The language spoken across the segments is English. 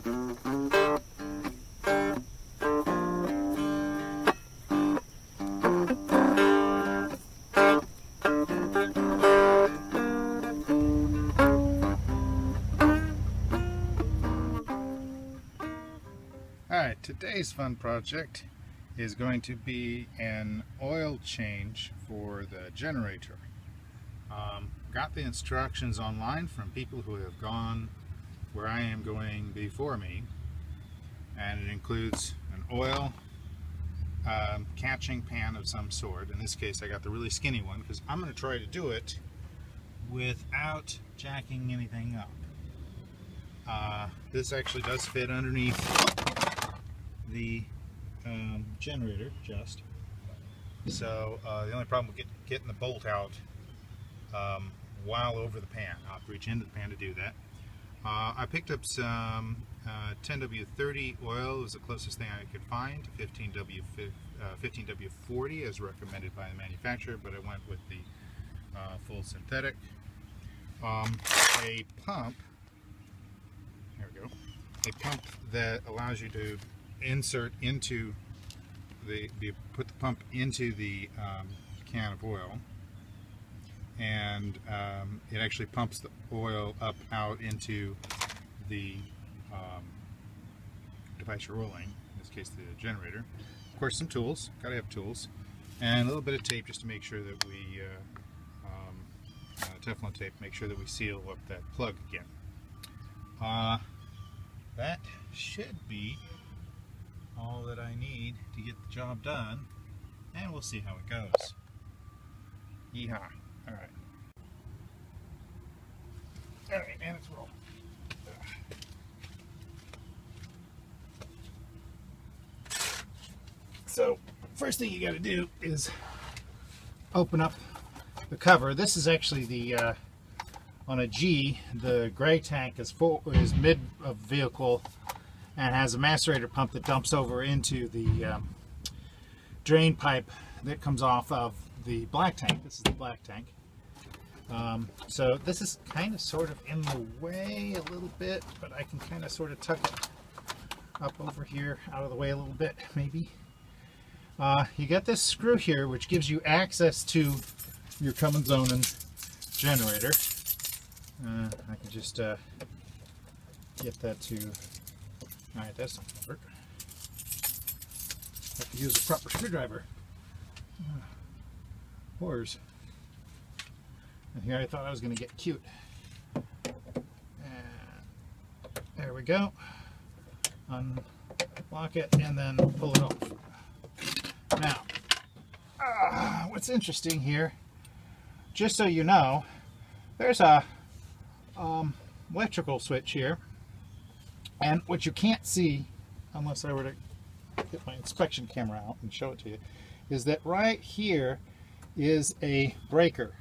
Alright, today's fun project is going to be an oil change for the generator. Got the instructions online from people who have gone where I am going before me, and it includes an oil catching pan of some sort. In this case I got the really skinny one because I'm going to try to do it without jacking anything up. This actually does fit underneath the generator, just so the only problem with getting the bolt out while over the pan. I'll have to reach into the pan to do that. I picked up some 10W30 oil. It was the closest thing I could find. 15W40 as recommended by the manufacturer, but I went with the full synthetic. A pump, there we go, a pump that allows you to insert into put the pump into the can of oil, and it actually pumps the oil up out into the device you're rolling, in this case the generator. Of course, some tools, gotta have tools, and a little bit of tape just to make sure that we Teflon tape, make sure that we seal up that plug again. That should be all that I need to get the job done, and we'll see how it goes. Yeehaw. Alright. Alright, and it's roll. So, first thing you got to do is open up the cover. This is actually the on a G, the gray tank is mid of vehicle and has a macerator pump that dumps over into the drain pipe that comes off of the black tank. This is the black tank. So this is kind of sort of in the way a little bit, but I can kind of sort of tuck it up over here out of the way a little bit, maybe. You got this screw here which gives you access to your Cummins ONAN generator. I can just get that to, alright, that's not going to work. I have to use a proper screwdriver. Whores. And here I thought I was going to get cute. And there we go. Unlock it and then pull it off. Now, what's interesting here, just so you know, there's a electrical switch here, and what you can't see unless I were to get my inspection camera out and show it to you is that right here is a breaker.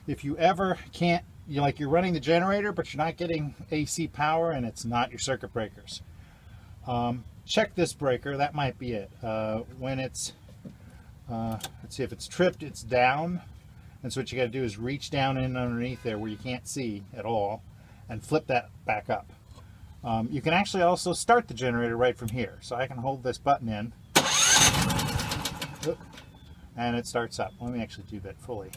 If you ever can't, you're running the generator but you're not getting AC power and it's not your circuit breakers, check this breaker. That might be it. When it's let's see, if it's tripped, it's down, and so what you got to do is reach down in underneath there where you can't see at all and flip that back up. You can actually also start the generator right from here. So I can hold this button in and it starts up. Let me actually do that fully.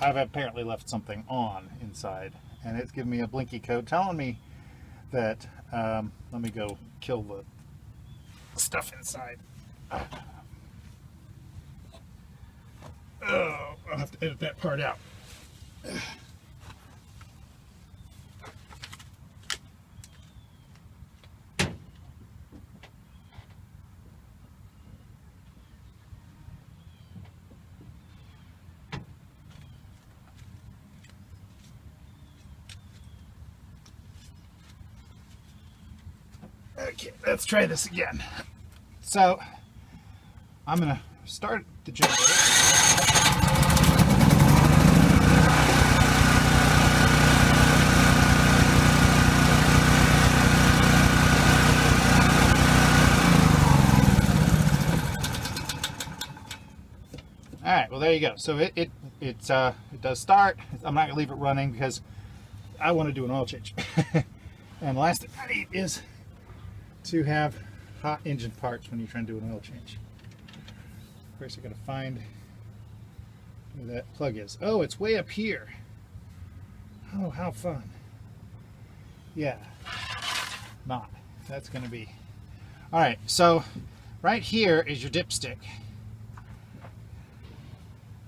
I've apparently left something on inside, and it's giving me a blinky code telling me that, let me go kill the stuff inside. Oh, I'll have to edit that part out. Okay, let's try this again. So, I'm going to start the generator. well, there you go. So it does start. I'm not gonna leave it running because I want to do an oil change. And the last thing I need is to have hot engine parts when you're trying to do an oil change. First, I gotta find where that plug is. Oh, it's way up here. Oh, how fun. Yeah, not. That's gonna be. All right, so right here is your dipstick.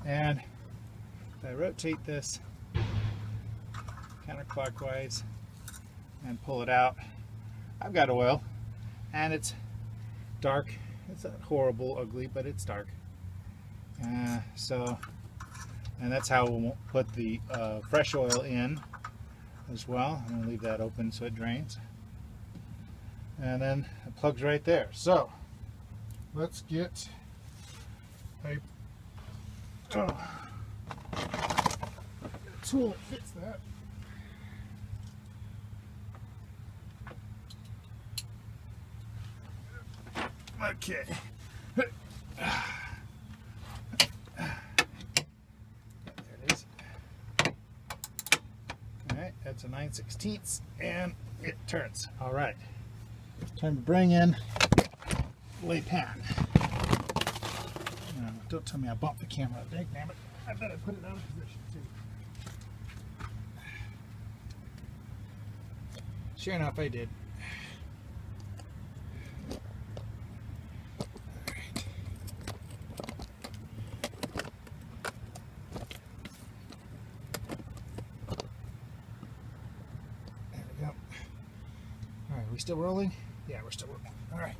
And if I rotate this counterclockwise and pull it out, I've got oil, and it's dark. It's not horrible, ugly, but it's dark. And that's how we'll put the fresh oil in as well. I'm going to leave that open so it drains. And then it plugs right there. So let's get a tool that fits that. Okay. There it is. Alright, that's a 9/16 and it turns. Alright. Time to bring in the lay pan. Don't tell me I bumped the camera. Dang it. I better put it out of position too. Sure enough, I did. There we go. All right, are we still rolling? Yeah, we're still rolling. All right.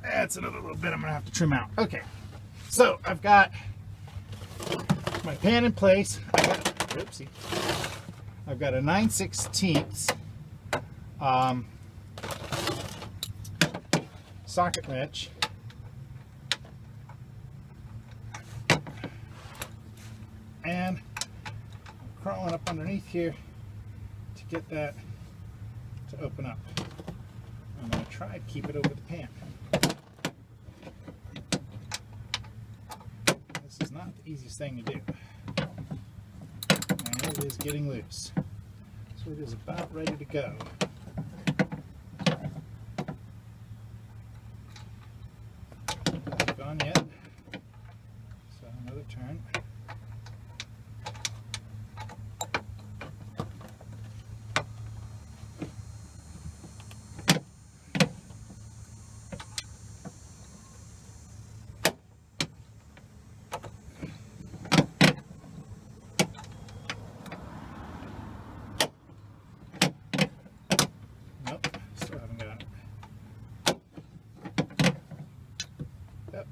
That's another little bit I'm gonna have to trim out. Okay, so I've got my pan in place. I've got a 9/16 socket wrench, and I'm crawling up underneath here to get that to open up. I'm going to try to keep it over the pan. This is not the easiest thing to do. And it is getting loose. So it is about ready to go. Not gone yet. So another turn.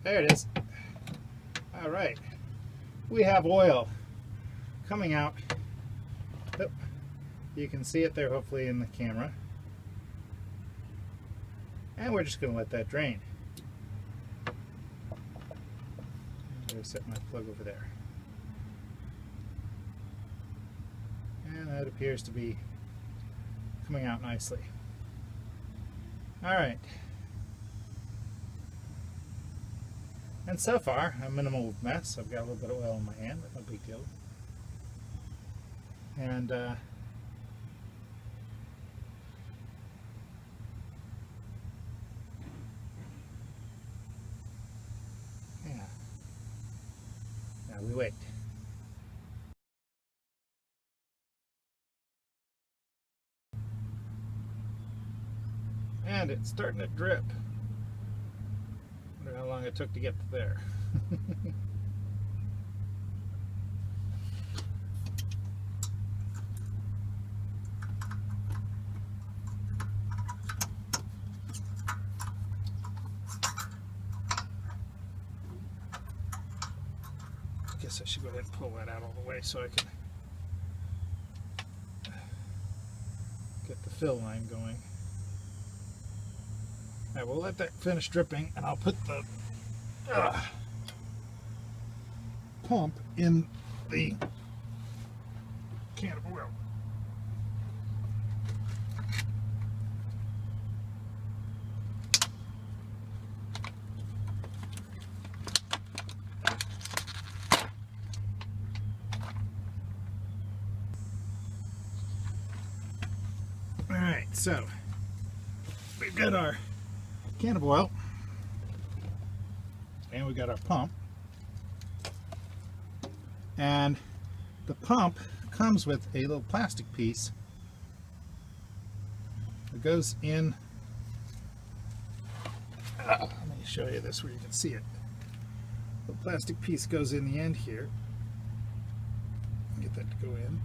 There it is. All right, we have oil coming out. Oh, you can see it there hopefully in the camera. And we're just going to let that drain. I'm going to set my plug over there. And that appears to be coming out nicely. All right. And so far, a minimal mess. I've got a little bit of oil in my hand, but no big deal. And yeah. Now we wait. And it's starting to drip. How long it took to get to there. I guess I should go ahead and pull that out all the way so I can get the fill line going. Alright, we'll let that finish dripping and I'll put the pump in the can of oil. Alright, so we've got our can of oil and we've got our pump, and the pump comes with a little plastic piece that goes in. Let me show you this where you can see it. The plastic piece goes in the end here. Get that to go in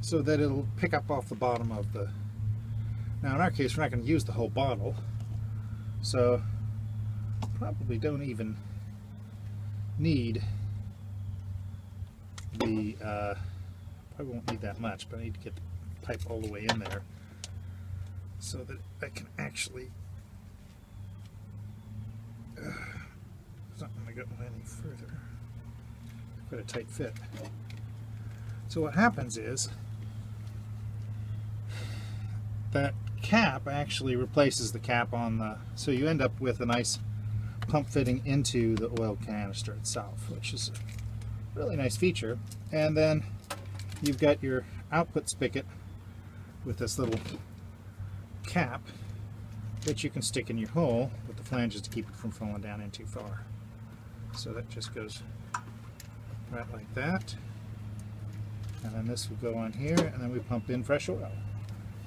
so that it'll pick up off the bottom of the. Now in our case we're not going to use the whole bottle, so probably don't even need the probably won't need that much, but I need to get the pipe all the way in there so that I can actually it's not going to go any further. Quite a tight fit. So what happens is that cap actually replaces the cap on the, so you end up with a nice pump fitting into the oil canister itself, which is a really nice feature. And then you've got your output spigot with this little cap that you can stick in your hole with the flanges to keep it from falling down in too far. So that just goes right like that, and then this will go on here, and then we pump in fresh oil.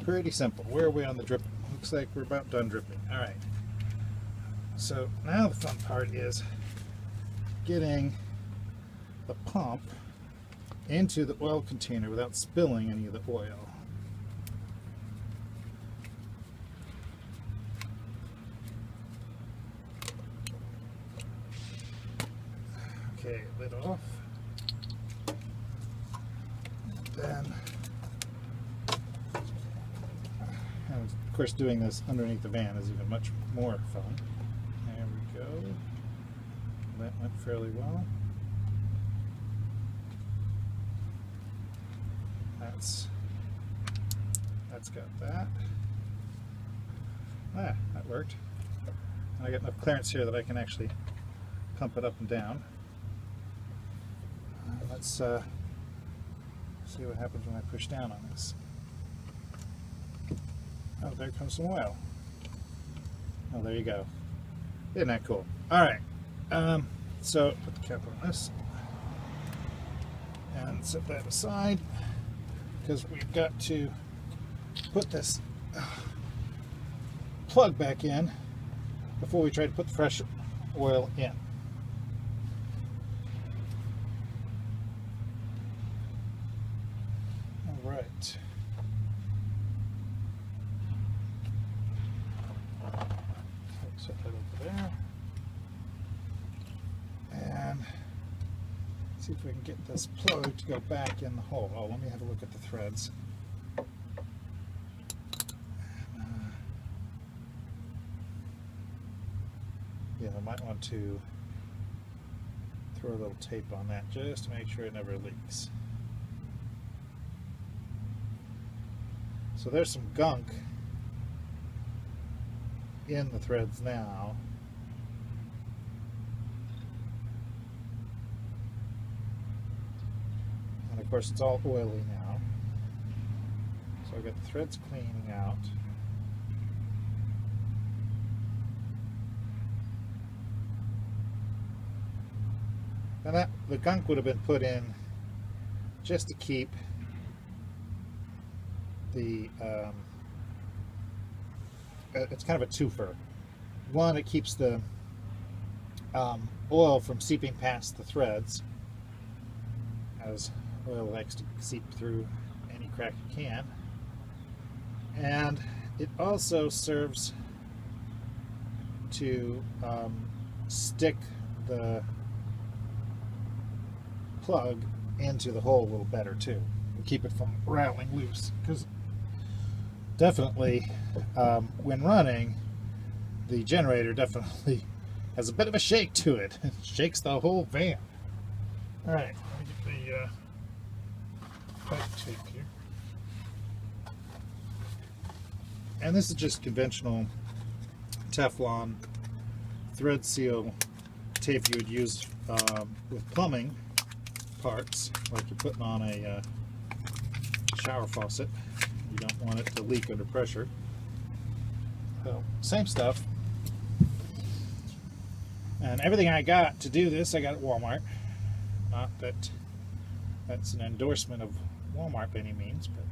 Pretty simple. Where are we on the dripping? Looks like we're about done dripping. Alright, so now the fun part is getting the pump into the oil container without spilling any of the oil. Okay, lid off. Then, and of course doing this underneath the van is even much more fun. There we go. That went fairly well. That's got that. Ah, that worked. And I got enough clearance here that I can actually pump it up and down. Let's see what happens when I push down on this. Oh, there comes some oil. Oh, there you go. Isn't that cool? Alright, so put the cap on this and set that aside, because we've got to put this plug back in before we try to put the fresh oil in. Alright. Set that over there. And see if we can get this plug to go back in the hole. Oh, let me have a look at the threads. Yeah, I might want to throw a little tape on that just to make sure it never leaks. So there's some gunk in the threads now. And of course it's all oily now. So I've got the threads cleaning out. And that, the gunk would have been put in just to keep the, it's kind of a twofer. One, it keeps the oil from seeping past the threads, as oil likes to seep through any crack it can. And it also serves to stick the plug into the hole a little better too, and keep it from rattling loose, because definitely when running, the generator definitely has a bit of a shake to it. It shakes the whole van. Alright, let me get the pipe tape here. And this is just conventional Teflon thread seal tape you would use with plumbing parts, like you're putting on a shower faucet. You don't want it to leak under pressure. So, same stuff. And everything I got to do this, I got at Walmart. Not that that's an endorsement of Walmart by any means, but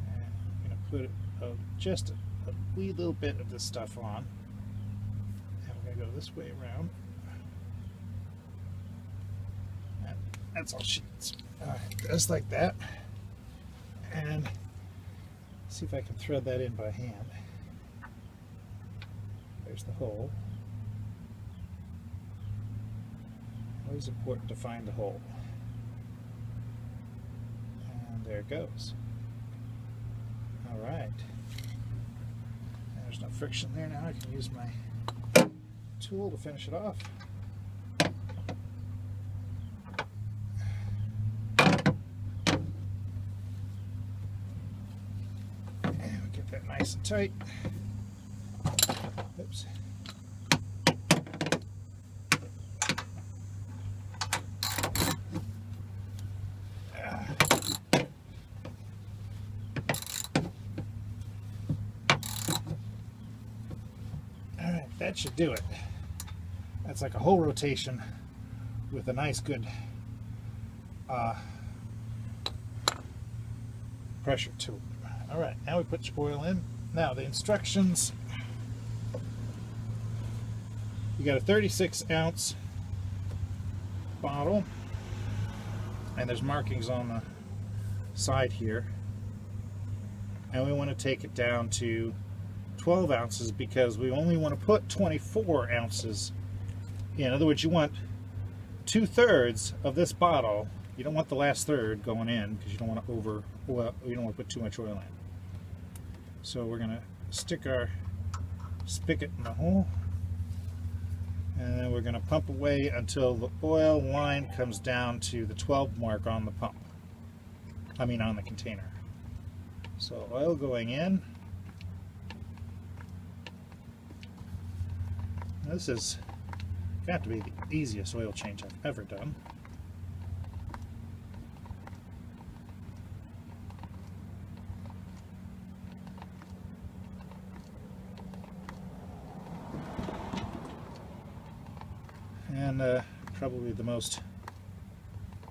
I'm going to put just a wee little bit of this stuff on. And we're going to go this way around. And that's all she needs. Alright, just like that. And see if I can thread that in by hand. There's the hole. Always important to find the hole. And there it goes. Alright. There's no friction there now. I can use my tool to finish it off. And we'll get that nice and tight. Oops. That should do it. That's like a whole rotation with a nice good pressure to it. Alright, now we put your oil in. Now the instructions, you got a 36-ounce bottle, and there's markings on the side here, and we want to take it down to 12 ounces because we only want to put 24 ounces in. In other words, you want 2/3 of this bottle. You don't want the last third going in because you don't want to you don't want to put too much oil in. So we're going to stick our spigot in the hole, and then we're going to pump away until the oil line comes down to the 12 mark on the pump. I mean on the container. So oil going in. This is got to be the easiest oil change I've ever done. And probably the most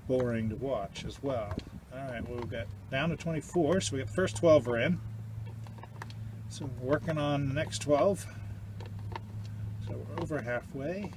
boring to watch as well. Alright, well, we've got down to 24, so we got the first 12 are in. So we're working on the next 12. So we're over halfway.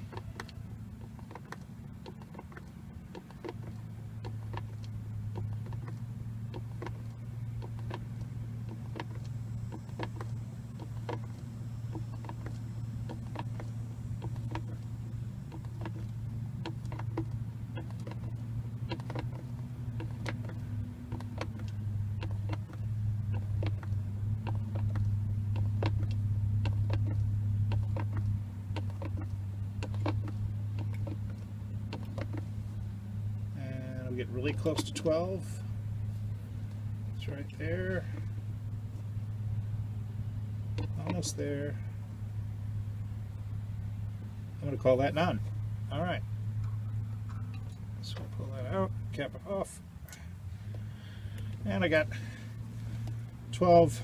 Get really close to 12. It's right there. Almost there. I'm going to call that done. Alright. So we'll pull that out, cap it off. And I got 12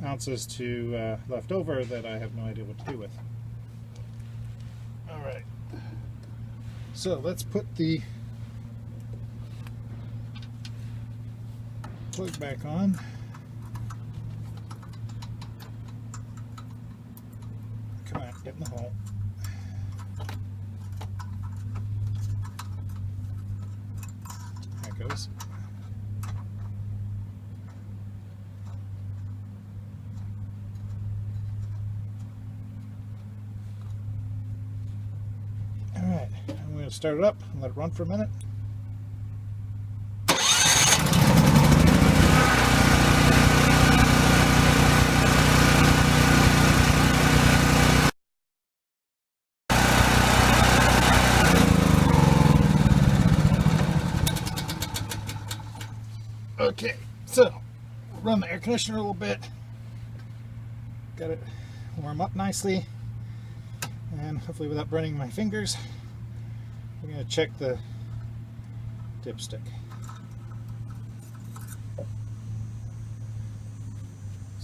ounces to left over that I have no idea what to do with. Alright. So let's put the plug back on. Come on, get in the hole. There it goes. Alright, I'm going to start it up and let it run for a minute. Okay, so run the air conditioner a little bit, got it warm up nicely, and hopefully without burning my fingers, we're going to check the dipstick.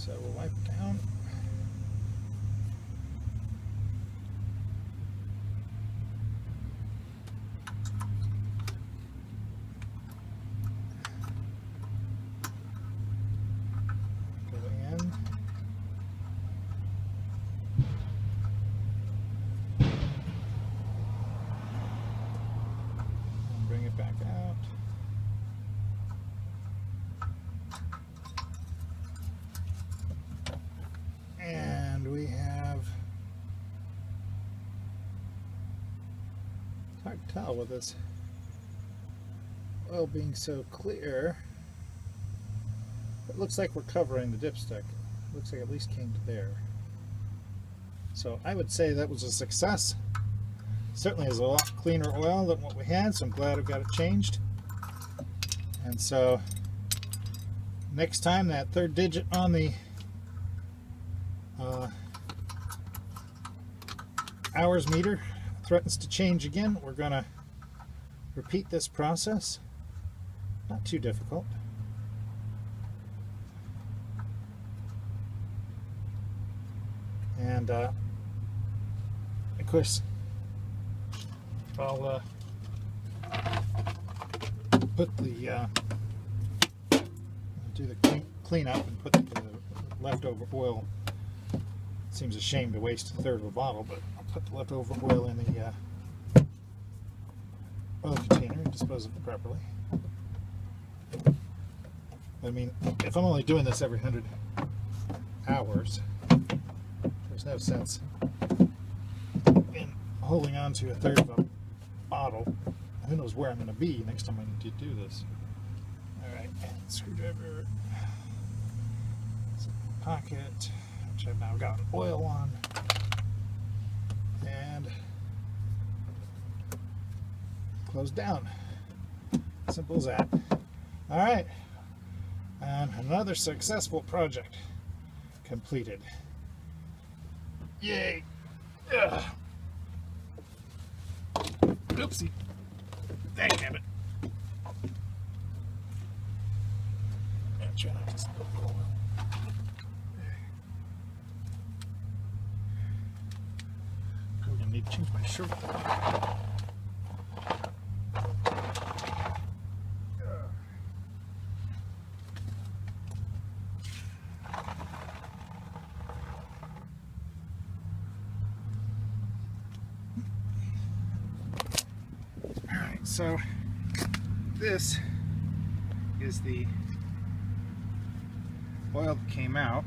So we'll wipe it down. Bring it back out. And we have, it's hard to tell with this oil being so clear. It looks like we're covering the dipstick. Looks like it at least came to there. So I would say that was a success. Certainly is a lot cleaner oil than what we had, so I'm glad I've got it changed. And so next time that third digit on the hours meter threatens to change again, we're going to repeat this process. Not too difficult. And of course, I'll put the do the clean up and put the leftover oil. It seems a shame to waste a third of a bottle, but I'll put the leftover oil in the oil container and dispose of it properly. I mean, if I'm only doing this every 100 hours, there's no sense in holding on to a third of a bottle. Who knows where I'm going to be next time I need to do this. Alright, screwdriver, pocket, which I've now got oil on, and close down. Simple as that. Alright, and another successful project completed. Yay! Ugh. Oopsie. Dang it. Try not to spill the oil. Probably gonna need to change my shirt. Alright, so this is the oil that came out,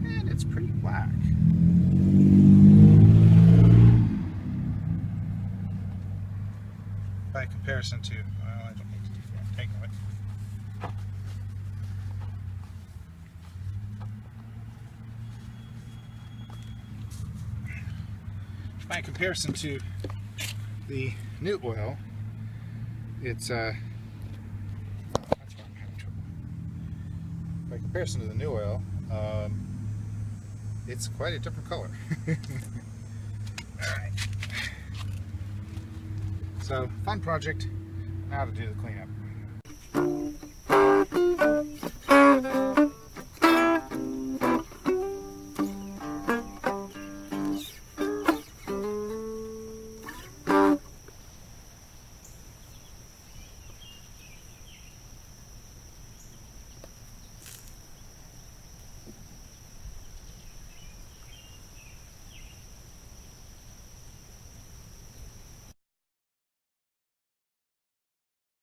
and it's pretty black. By comparison to, well, I don't need to do that anyway. By comparison to the new oil, it's that's why I'm having trouble. By comparison to the new oil, it's quite a different color. Alright. So, fun project. Now to do the cleanup.